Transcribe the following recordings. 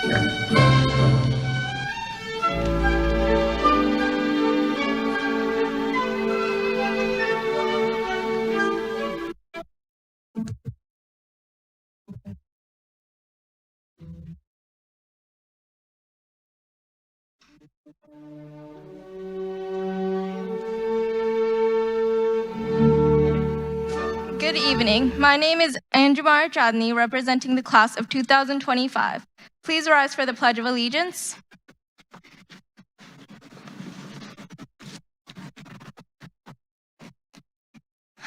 Good evening. My name is Anjumar Chadni, representing the class of 2025. Please rise for the Pledge of Allegiance.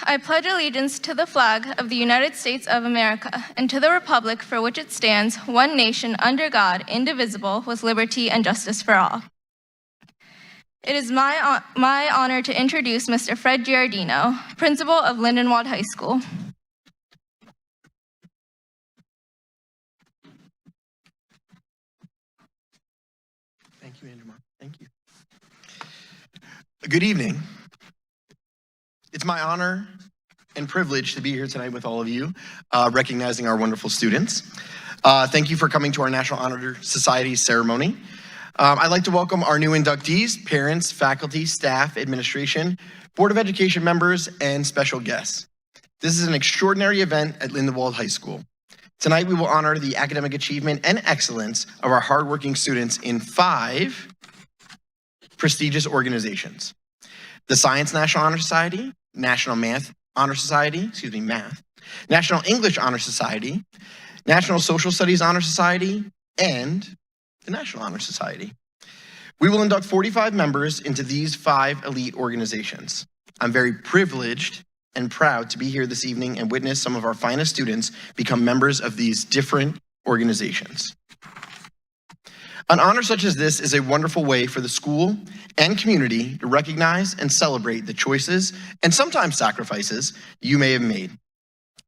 I pledge allegiance to the flag of the United States of America and to the republic for which it stands, one nation, under God, indivisible, with liberty and justice for all. It is my honor to introduce Mr. Fred Giardino, principal of Lindenwold High School. Thank you, Andrew. Thank you. Good evening. It's my honor and privilege to be here tonight with all of you, recognizing our wonderful students. Thank you for coming to our National Honor Society ceremony. I'd like to welcome our new inductees, parents, faculty, staff, administration, Board of Education members, and special guests. This is an extraordinary event at Lindenwold High School. Tonight, we will honor the academic achievement and excellence of our hardworking students in 5 prestigious organizations: the Science National Honor Society, National Math Honor Society, Math, National English Honor Society, National Social Studies Honor Society, and the National Honor Society. We will induct 45 members into these 5 elite organizations. I'm very privileged and proud to be here this evening and witness some of our finest students become members of these different organizations. An honor such as this is a wonderful way for the school and community to recognize and celebrate the choices and sometimes sacrifices you may have made.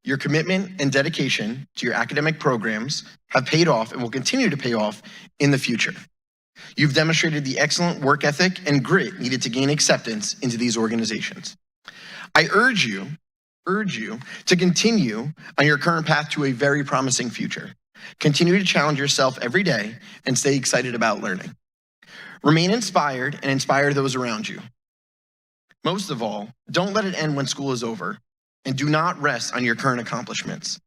Your commitment and dedication to your academic programs have paid off and will continue to pay off in the future. You've demonstrated the excellent work ethic and grit needed to gain acceptance into these organizations. I urge you to continue on your current path to a very promising future. Continue to challenge yourself every day and stay excited about learning. Remain inspired and inspire those around you. Most of all, don't let it end when school is over, and do not rest on your current accomplishments.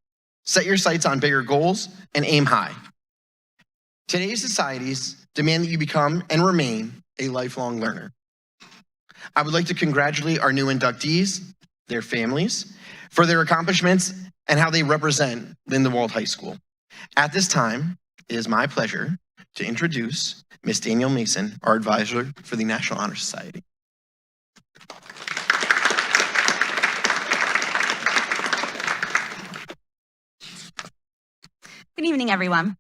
Set your sights on bigger goals and aim high. Today's societies demand that you become and remain a lifelong learner. I would like to congratulate our new inductees, their families, for their accomplishments and how they represent Lindenwold High School. At this time, it is my pleasure to introduce Ms. Danielle Mason, our advisor for the National Honor Society. Good evening, everyone.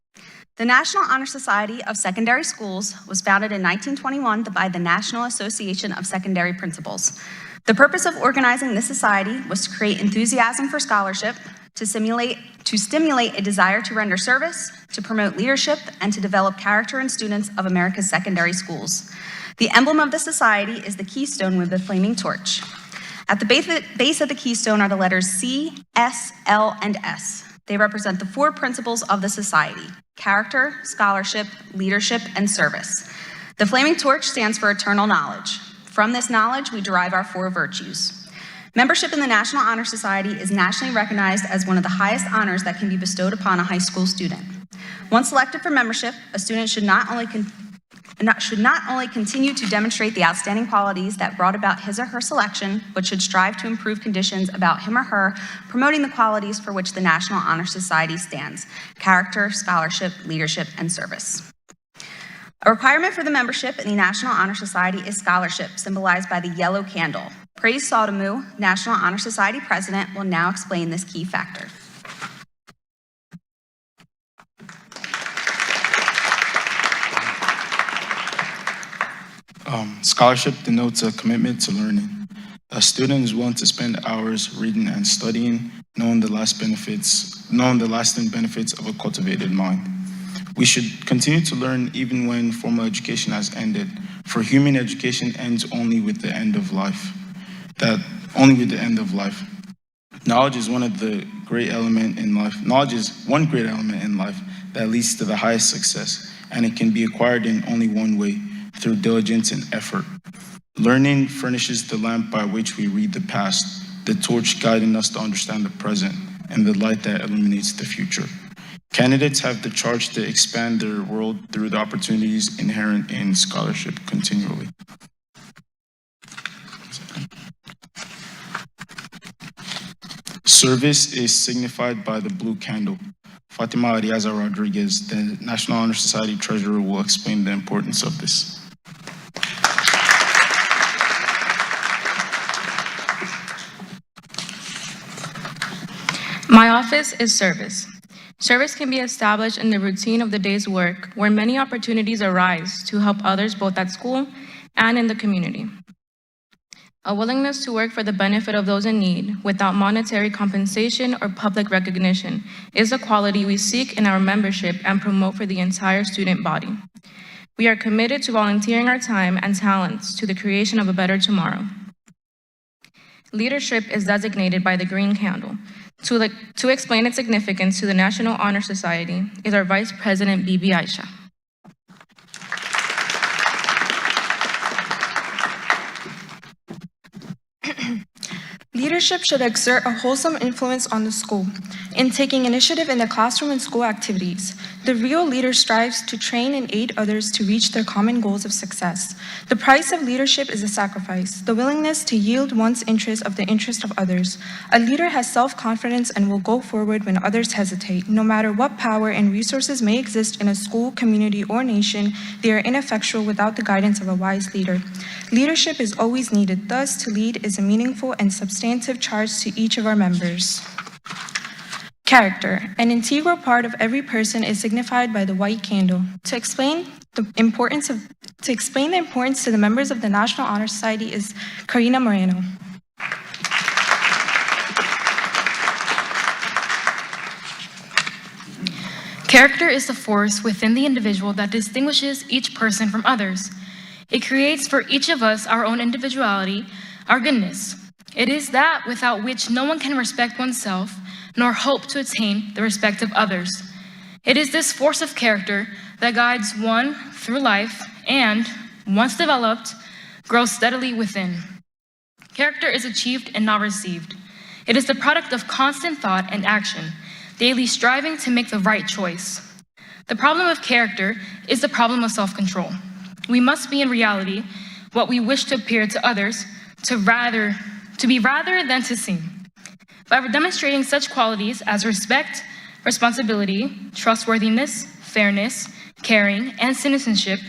The National Honor Society of Secondary Schools was founded in 1921 by the National Association of Secondary Principals. The purpose of organizing this society was to create enthusiasm for scholarship, to stimulate a desire to render service, to promote leadership, and to develop character in students of America's secondary schools. The emblem of the society is the keystone with the flaming torch. At the base of the keystone are the letters C, S, L, and S. They represent the 4 principles of the society: character, scholarship, leadership, and service. The flaming torch stands for eternal knowledge. From this knowledge, we derive our 4 virtues. Membership in the National Honor Society is nationally recognized as one of the highest honors that can be bestowed upon a high school student. Once selected for membership, a student should not only continue to demonstrate the outstanding qualities that brought about his or her selection, but should strive to improve conditions about him or her, promoting the qualities for which the National Honor Society stands: character, scholarship, leadership, and service. A requirement for the membership in the National Honor Society is scholarship, symbolized by the yellow candle. Praise Sotomu, National Honor Society President, will now explain this key factor. Scholarship denotes a commitment to learning. A student is willing to spend hours reading and studying, knowing the lasting benefits of a cultivated mind. We should continue to learn even when formal education has ended, for human education ends only with the end of life. Knowledge is one great element in life that leads to the highest success, and it can be acquired in only one way, through diligence and effort. Learning furnishes the lamp by which we read the past, the torch guiding us to understand the present, and the light that illuminates the future. Candidates have the charge to expand their world through the opportunities inherent in scholarship continually. Service is signified by the blue candle. Fatima Ariaza Rodriguez, the National Honor Society Treasurer, will explain the importance of this. My office is service. Service can be established in the routine of the day's work, where many opportunities arise to help others both at school and in the community. A willingness to work for the benefit of those in need without monetary compensation or public recognition is a quality we seek in our membership and promote for the entire student body. We are committed to volunteering our time and talents to the creation of a better tomorrow. Leadership is designated by the green candle. To explain its significance to the National Honor Society is our Vice President, Bibi Aisha. Leadership should exert a wholesome influence on the school in taking initiative in the classroom and school activities. The real leader strives to train and aid others to reach their common goals of success. The price of leadership is a sacrifice, the willingness to yield one's interest of the interest of others. A leader has self-confidence and will go forward when others hesitate. No matter what power and resources may exist in a school, community, or nation, they are ineffectual without the guidance of a wise leader. Leadership is always needed. Thus, to lead is a meaningful and substantive charge to each of our members. Character. An integral part of every person is signified by the white candle. To explain the importance to the members of the National Honor Society is Karina Moreno. Character is the force within the individual that distinguishes each person from others. It creates for each of us our own individuality, our goodness. It is that without which no one can respect oneself, nor hope to attain the respect of others. It is this force of character that guides one through life and, once developed, grows steadily within. Character is achieved and not received. It is the product of constant thought and action, daily striving to make the right choice. The problem of character is the problem of self-control. We must be in reality what we wish to appear to others, to be rather than to seem. By demonstrating such qualities as respect, responsibility, trustworthiness, fairness, caring, and citizenship,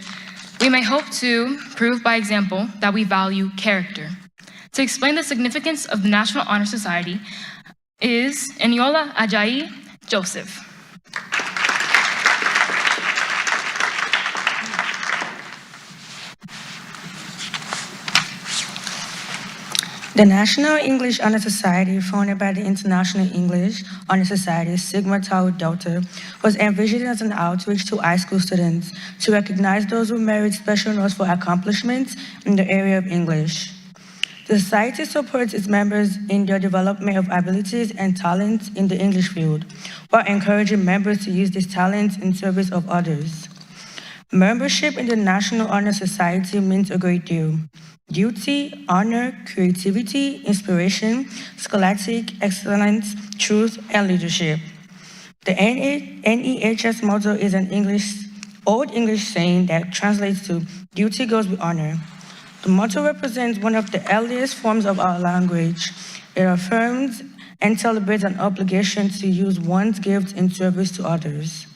we may hope to prove by example that we value character. To explain the significance of the National Honor Society is Eniola Ajayi Joseph. The National English Honor Society, founded by the International English Honor Society, Sigma Tau Delta, was envisioned as an outreach to high school students to recognize those who merit special notes for accomplishments in the area of English. The society supports its members in their development of abilities and talents in the English field, while encouraging members to use these talents in service of others. Membership in the National Honor Society means a great deal. Duty, honor, creativity, inspiration, scholastic excellence, truth, and leadership. The NEHS motto is an Old English saying that translates to duty goes with honor. The motto represents one of the earliest forms of our language. It affirms and celebrates an obligation to use one's gifts in service to others.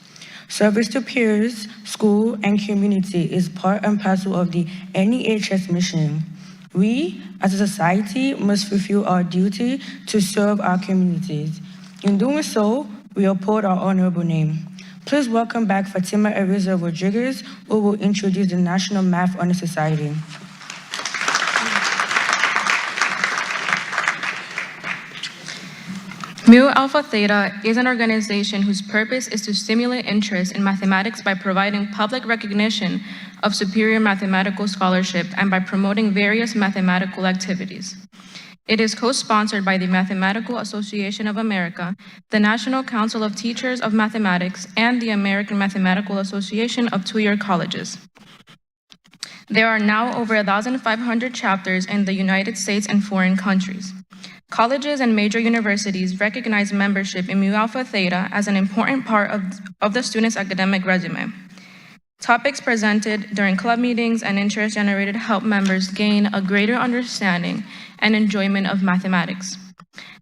Service to peers, school, and community is part and parcel of the NEHS mission. We, as a society, must fulfill our duty to serve our communities. In doing so, we uphold our honorable name. Please welcome back Fatima Ariza Rodriguez, who will introduce the National Math Honor Society. Mu Alpha Theta is an organization whose purpose is to stimulate interest in mathematics by providing public recognition of superior mathematical scholarship and by promoting various mathematical activities. It is co-sponsored by the Mathematical Association of America, the National Council of Teachers of Mathematics, and the American Mathematical Association of two-year colleges. There are now over 1,500 chapters in the United States and foreign countries. Colleges and major universities recognize membership in Mu Alpha Theta as an important part of the student's academic resume. Topics presented during club meetings and interest generated help members gain a greater understanding and enjoyment of mathematics.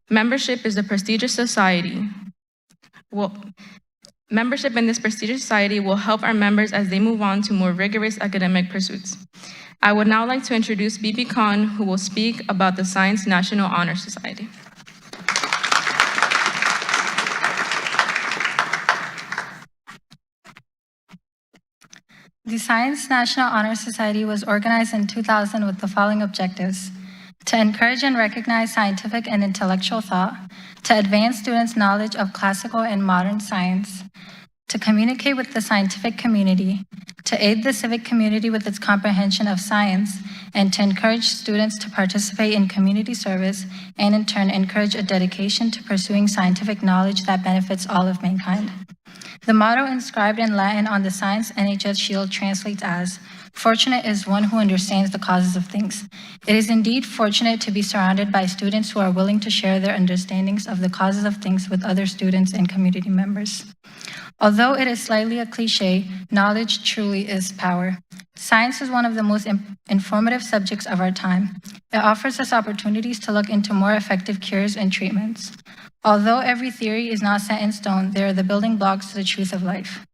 Membership is a prestigious society. Membership in this prestigious society will help our members as they move on to more rigorous academic pursuits. I would now like to introduce Bibi Khan, who will speak about the Science National Honor Society. The Science National Honor Society was organized in 2000 with the following objectives: to encourage and recognize scientific and intellectual thought, to advance students' knowledge of classical and modern science, to communicate with the scientific community, to aid the civic community with its comprehension of science, and to encourage students to participate in community service and in turn encourage a dedication to pursuing scientific knowledge that benefits all of mankind. The motto inscribed in Latin on the Science NHS shield translates as, "Fortunate is one who understands the causes of things." It is indeed fortunate to be surrounded by students who are willing to share their understandings of the causes of things with other students and community members. Although it is slightly a cliche, knowledge truly is power. Science is one of the most informative subjects of our time. It offers us opportunities to look into more effective cures and treatments. Although every theory is not set in stone, they are the building blocks to the truth of life.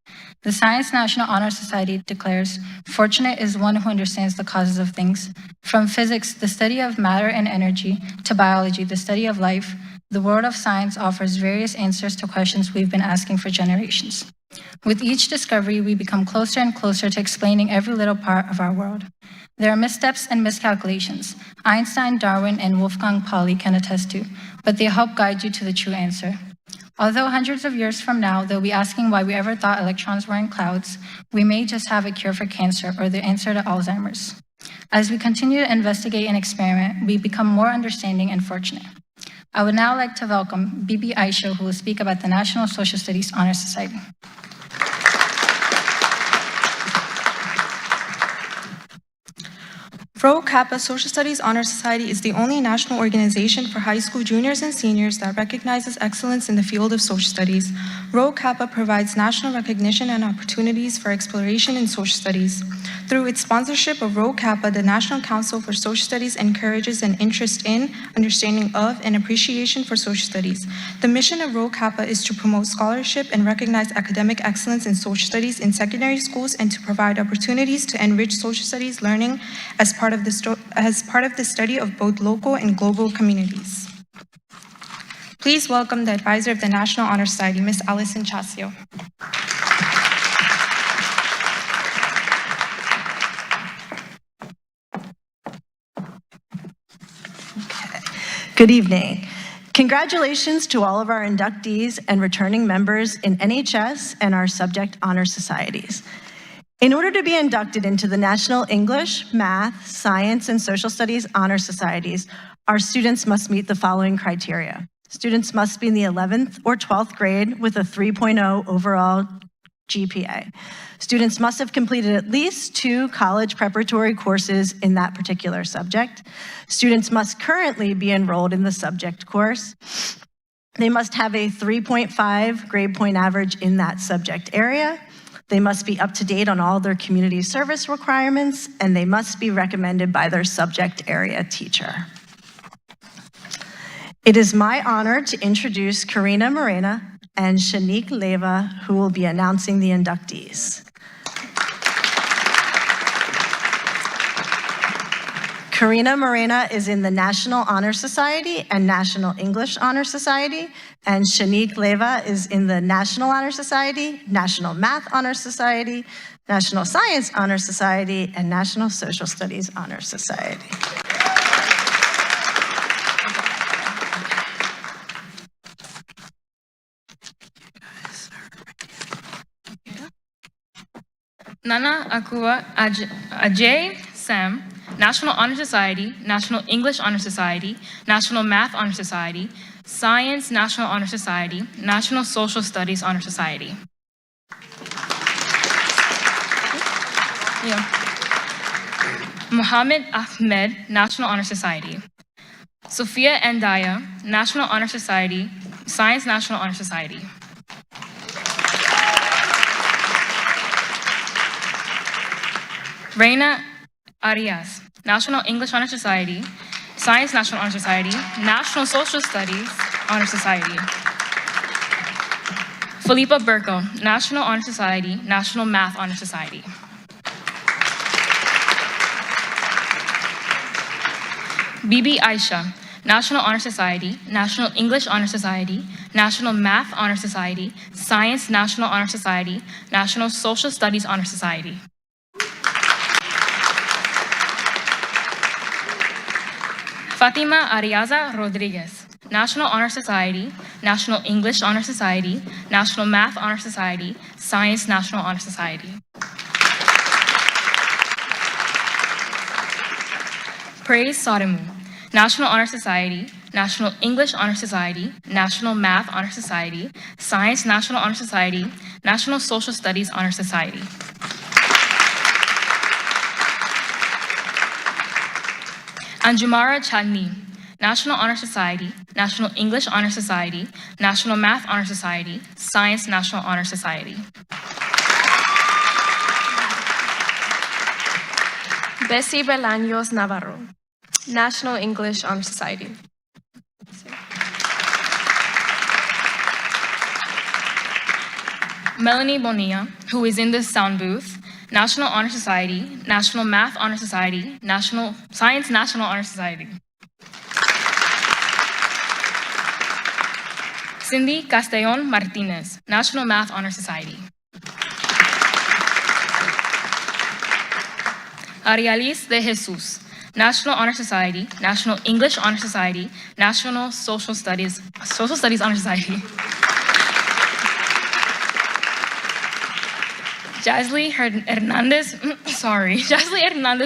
The Science National Honor Society declares, "Fortunate is one who understands the causes of things." From physics, the study of matter and energy, to biology, the study of life, the world of science offers various answers to questions we've been asking for generations. With each discovery, we become closer and closer to explaining every little part of our world. There are missteps and miscalculations. Einstein, Darwin, and Wolfgang Pauli can attest to, but they help guide you to the true answer. Although hundreds of years from now, they'll be asking why we ever thought electrons were in clouds, we may just have a cure for cancer or the answer to Alzheimer's. As we continue to investigate and experiment, we become more understanding and fortunate. I would now like to welcome Bibi Aisha, who will speak about the National Social Studies Honor Society. Rho Kappa Social Studies Honor Society is the only national organization for high school juniors and seniors that recognizes excellence in the field of social studies. Rho Kappa provides national recognition and opportunities for exploration in social studies. Through its sponsorship of Rho Kappa, the National Council for Social Studies encourages an interest in, understanding of, and appreciation for social studies. The mission of Rho Kappa is to promote scholarship and recognize academic excellence in social studies in secondary schools and to provide opportunities to enrich social studies learning as part of the study of both local and global communities. Please welcome the advisor of the National Honor Society, Ms. Alison Chasio. Good evening. Congratulations to all of our inductees and returning members in NHS and our subject honor societies. In order to be inducted into the National English, Math, Science, and Social Studies Honor Societies, our students must meet the following criteria. Students must be in the 11th or 12th grade with a 3.0 overall GPA. Students must have completed at least 2 college preparatory courses in that particular subject. Students must currently be enrolled in the subject course. They must have a 3.5 grade point average in that subject area. They must be up to date on all their community service requirements, and they must be recommended by their subject area teacher. It is my honor to introduce Karina Morena and Shanique Leva, who will be announcing the inductees. Karina Morena is in the National Honor Society and National English Honor Society, and Shanique Leva is in the National Honor Society, National Math Honor Society, National Science Honor Society, and National Social Studies Honor Society. Nana Akua Ajay Sam National Honor Society, National English Honor Society, National Math Honor Society, Science National Honor Society, National Social Studies Honor Society. Mohammed Ahmed, National Honor Society. Sophia Andaya, National Honor Society, Science National Honor Society. Reina Arias, National English Honor Society, Science National Honor Society, National Social Studies Honor Society. Felipa Burko, National Honor Society, National Math Honor Society. Bibi Aisha, National Honor Society, National English Honor Society, National Math Honor Society, Science National Honor Society, National Social Studies Honor Society. Fatima Ariaza Rodriguez, National Honor Society, National English Honor Society, National Math Honor Society, Science National Honor Society. Praise Sodemu, National Honor Society, National English Honor Society, National Math Honor Society, Science National Honor Society, National Social Studies Honor Society. Anjumara Chadni, National Honor Society, National English Honor Society, National Math Honor Society, Science National Honor Society. Bessie Belaños Navarro, National English Honor Society. Melanie Bonilla, who is in the sound booth, National Honor Society, National Math Honor Society, National Science National Honor Society. Cindy Castellon Martinez, National Math Honor Society. Arialis de Jesus, National Honor Society, National English Honor Society, National Social Studies Honor Society. Jasly Hernandez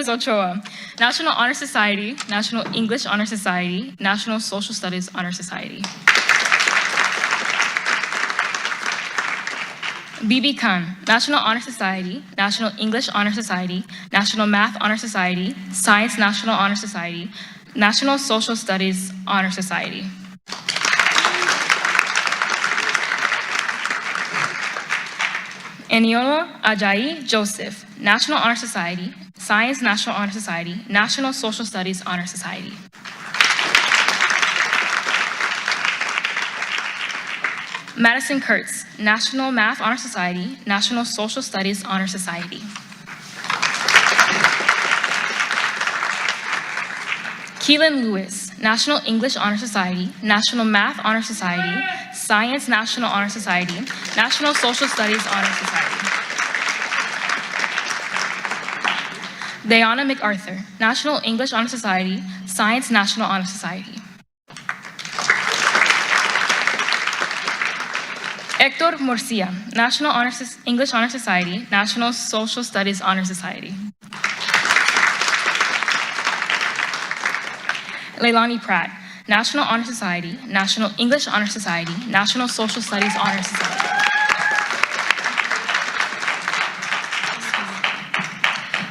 Ochoa, National Honor Society, National English Honor Society, National Social Studies Honor Society. Bibi Khan, National Honor Society, National English Honor Society, National Math Honor Society, Science National Honor Society, National Social Studies Honor Society. Eniola Ajayi Joseph, National Honor Society, Science National Honor Society, National Social Studies Honor Society. Madison Kurtz, National Math Honor Society, National Social Studies Honor Society. Keelan Lewis, National English Honor Society, National Math Honor Society, Science National Honor Society, National Social Studies Honor Society. Diana MacArthur, National English Honor Society, Science National Honor Society. Hector Murcia, National English Honor Society, National Social Studies Honor Society. Leilani Pratt, National Honor Society, National English Honor Society, National Social Studies Honor Society.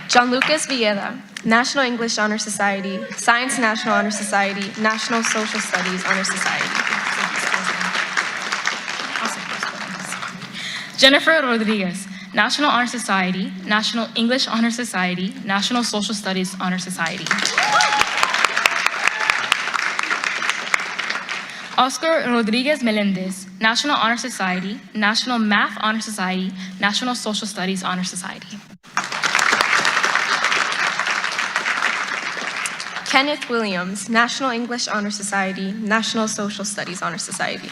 John Lucas Villeda, National English Honor Society, Science National Honor Society, National Social Studies Honor Society. Jennifer Rodriguez, National Honor Society, National English Honor Society, National Social Studies Honor Society. Oscar Rodriguez Melendez, National Honor Society, National Math Honor Society, National Social Studies Honor Society. Kenneth Williams, National English Honor Society, National Social Studies Honor Society.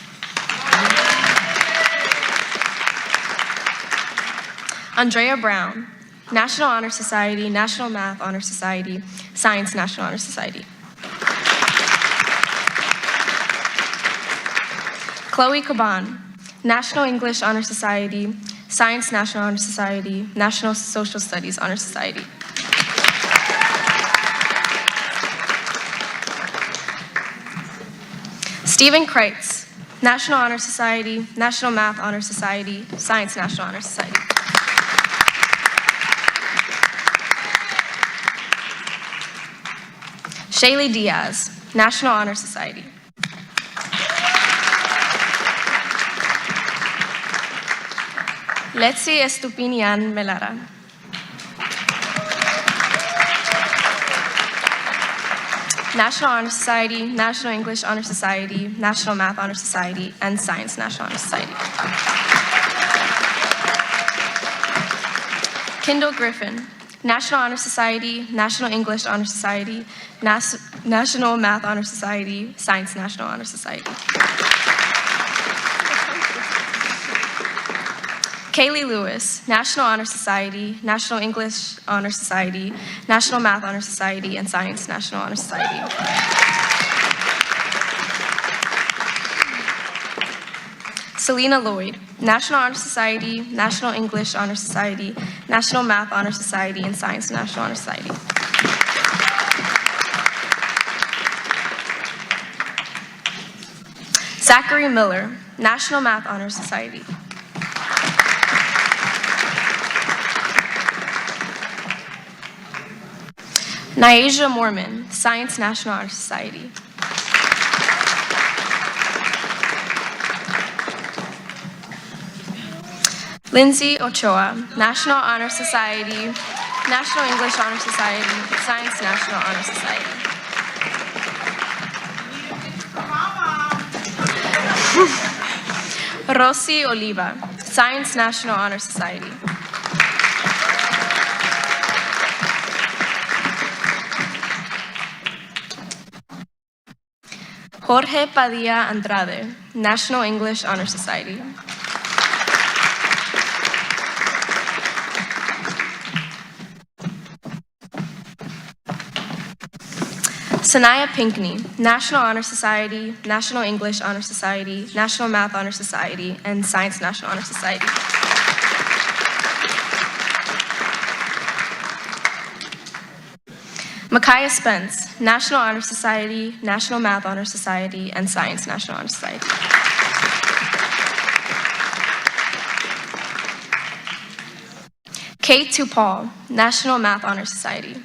Andrea Brown, National Honor Society, National Math Honor Society, Science National Honor Society. Chloe Caban, National English Honor Society, Science National Honor Society, National Social Studies Honor Society. Stephen Kreitz, National Honor Society, National Math Honor Society, Science National Honor Society. Shaylee Diaz, National Honor Society. Letzi Estupinian Melara. National Honor Society, National English Honor Society, National Math Honor Society, and Science National Honor Society. Kendall Griffin, National Honor Society, National English Honor Society, National Math Honor Society, Science National Honor Society. Kaylee Lewis, National Honor Society, National English Honor Society, National Math Honor Society, and Science National Honor Society. Selena Lloyd, National Honor Society, National English Honor Society, National Math Honor Society, and Science National Honor Society. Zachary Miller, National Math Honor Society. Nyasia Mormon, Science National Honor Society. Lindsay Ochoa, National Honor Society, National English Honor Society, Science National Honor Society. Rosy Oliva, Science National Honor Society. Jorge Padilla Andrade, National English Honor Society. Sanaya Pinkney, National Honor Society, National English Honor Society, National Math Honor Society, and Science National Honor Society. Micaiah Spence, National Honor Society, National Math Honor Society, and Science National Honor Society. Kate Tupal, National Math Honor Society.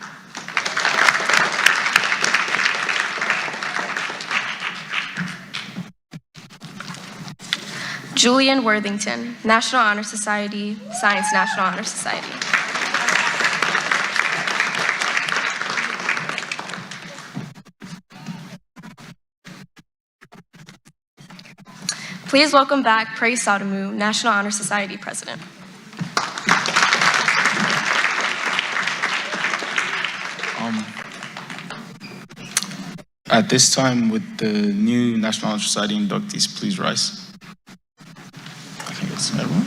Julian Worthington, National Honor Society, Science National Honor Society. Please welcome back Praise Sotomu, National Honor Society President. At this time, with the new National Honor Society inductees, please rise. I think it's everyone.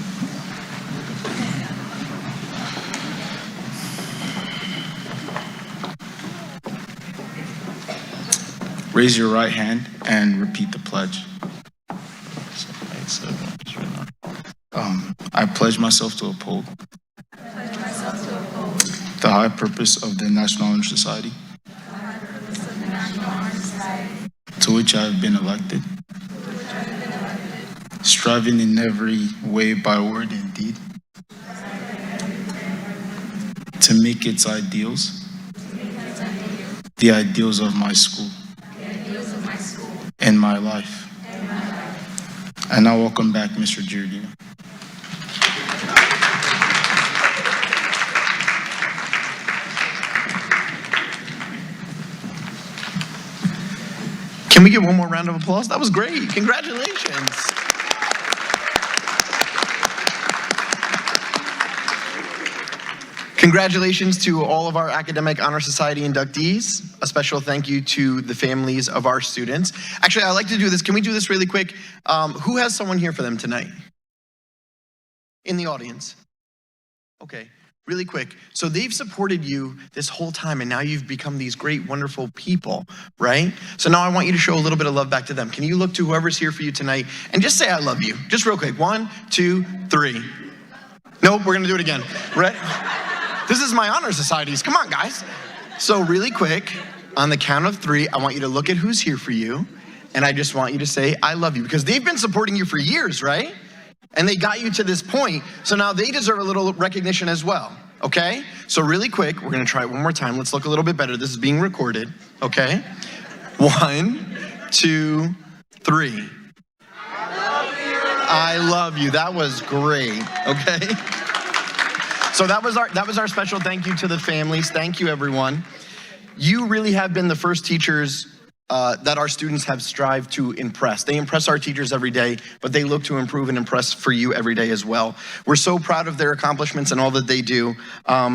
Raise your right hand and repeat the pledge. I pledge myself to uphold the high purpose of the National Honor Society, to which I have been elected, striving in every way by word and deed to make its ideals the ideals of my school and my life. And now welcome back, Mr. Giardino. Can we get one more round of applause? That was great. Congratulations. Congratulations to all of our Academic Honor Society inductees. A special thank you to the families of our students. Actually, I'd like to do this. Can we do this really quick? Who has someone here for them tonight? In the audience? Okay, really quick. So they've supported you this whole time, and now you've become these great, wonderful people, right? So now I want you to show a little bit of love back to them. Can you look to whoever's here for you tonight and just say, I love you? Just real quick. 1, 2, 3. Nope, we're gonna do it again. Ready? This is my honor societies. Come on, guys. So really quick, on the count of 3, I want you to look at who's here for you And I just want you to say, I love you, because they've been supporting you for years, right? And they got you to this point. So now they deserve a little recognition as well, okay? So really quick, we're gonna try it one more time. Let's look a little bit better. This is being recorded, okay? 1, 2, 3. I love you. That was great, okay? So that was our special thank you to the families. Thank you, everyone. You really have been the first teachers that our students have strived to impress. They impress our teachers every day, but they look to improve and impress for you every day as well. We're so proud of their accomplishments and all that they do.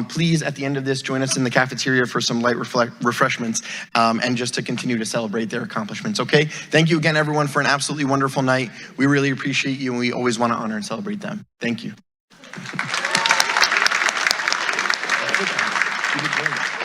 Please, at the end of this, join us in the cafeteria for some light refreshments and just to continue to celebrate their accomplishments, okay? Thank you again, everyone, for an absolutely wonderful night. We really appreciate you, and we always want to honor and celebrate them. Thank you. You did great.